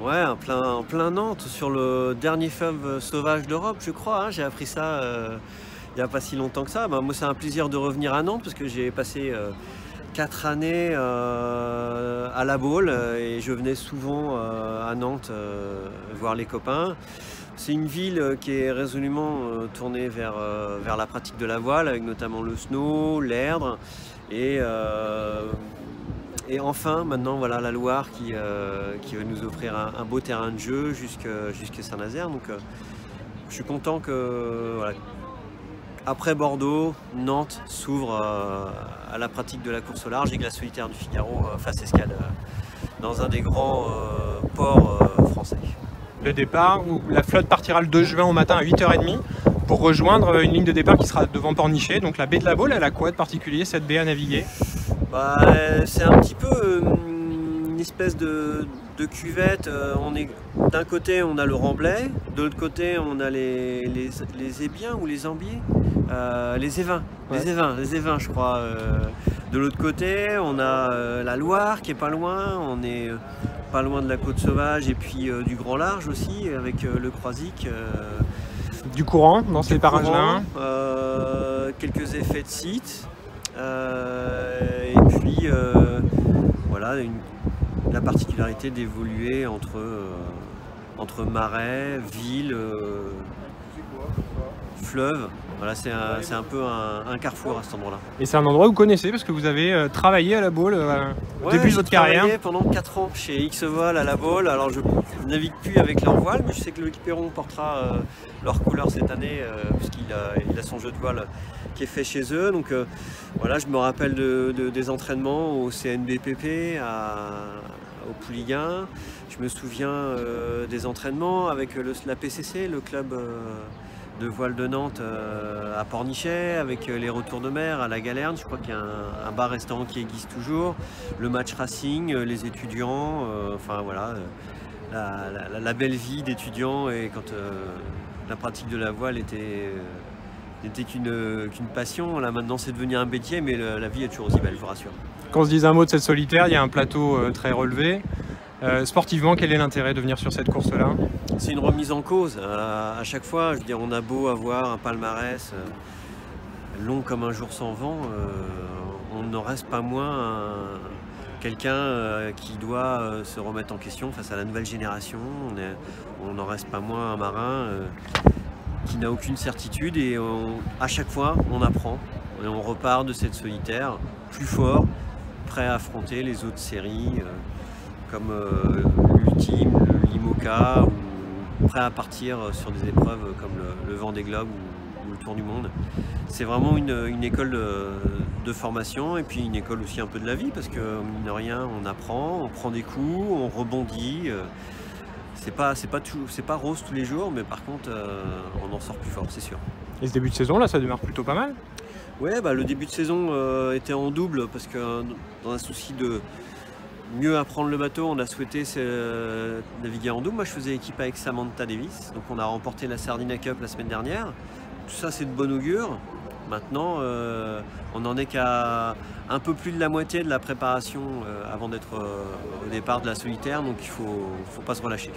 Ouais, en plein Nantes, sur le dernier fleuve sauvage d'Europe, je crois, hein. J'ai appris ça il n'y a pas si longtemps que ça. Bah, moi, c'est un plaisir de revenir à Nantes parce que j'ai passé 4 années à La Baule et je venais souvent à Nantes voir les copains. C'est une ville qui est résolument tournée vers la pratique de la voile, avec notamment le snow, l'erdre et, et enfin, maintenant, voilà la Loire qui va nous offrir un beau terrain de jeu jusqu'à Saint-Nazaire. Donc, je suis content que, voilà, après Bordeaux, Nantes s'ouvre à la pratique de la course au large et que la solitaire du Figaro fasse escale dans un des grands ports français. Le départ, où la flotte partira le 2 juin au matin à 8h30 pour rejoindre une ligne de départ qui sera devant Pornichet. Donc la baie de la Baule, elle a quoi de particulier, cette baie à naviguer? Bah, c'est un petit peu une espèce de cuvette. D'un côté on a le Remblai, de l'autre côté on a les Ébiens ou les Ambiers, les Évins, Ouais. les Évins je crois. De l'autre côté on a la Loire qui est pas loin, on est pas loin de la Côte Sauvage et puis du Grand Large aussi avec le Croisic. Du courant dans ces parages-là. Quelques effets de site. Et puis voilà la particularité d'évoluer entre marais, villes, fleuves. Voilà, c'est un peu un carrefour à cet endroit-là. Et c'est un endroit que vous connaissez parce que vous avez travaillé à la Baule au début de votre carrière. J'ai travaillé pendant 4 ans chez X-Voile à la Baule. Alors je navigue plus avec leur voile, mais je sais que Loïc Perron portera leur couleur cette année puisqu'il a son jeu de voile qui est fait chez eux. Donc voilà, je me rappelle des entraînements au CNBPP, au Pouliguen. Je me souviens des entraînements avec la PCC, le club de voile de Nantes à Pornichet, avec les retours de mer à la Galerne. Je crois qu'il y a un bar-restaurant qui existe toujours. Le match racing, les étudiants, enfin voilà, la belle vie d'étudiants et quand la pratique de la voile n'était qu'une passion. Là maintenant c'est devenu un métier, mais la vie est toujours aussi belle, je vous rassure. Quand on se dise un mot de cette solitaire, il y a un plateau très relevé. Sportivement, quel est l'intérêt de venir sur cette course-là? C'est une remise en cause. À chaque fois, je veux dire, on a beau avoir un palmarès long comme un jour sans vent, on n'en reste pas moins quelqu'un qui doit se remettre en question face à la nouvelle génération. On n'en reste pas moins un marin qui n'a aucune certitude et à chaque fois on apprend et on repart de cette solitaire plus fort, prêt à affronter les autres séries comme l'Ultime, le Limoca, ou prêt à partir sur des épreuves comme le Vendée Globe ou le Tour du Monde. C'est vraiment une école de formation et puis une école aussi un peu de la vie parce que mine de rien on apprend, on prend des coups, on rebondit. C'est pas rose tous les jours, mais par contre on en sort plus fort, c'est sûr. Et ce début de saison là, ça démarre plutôt pas mal? Ouais, bah, le début de saison était en double parce que dans un souci de mieux apprendre le bateau, on a souhaité naviguer en double. Moi je faisais équipe avec Samantha Davis, donc on a remporté la Sardina Cup la semaine dernière. Tout ça c'est de bon augure. Maintenant on n'en est qu'à un peu plus de la moitié de la préparation avant d'être au départ de la solitaire, donc il faut pas se relâcher.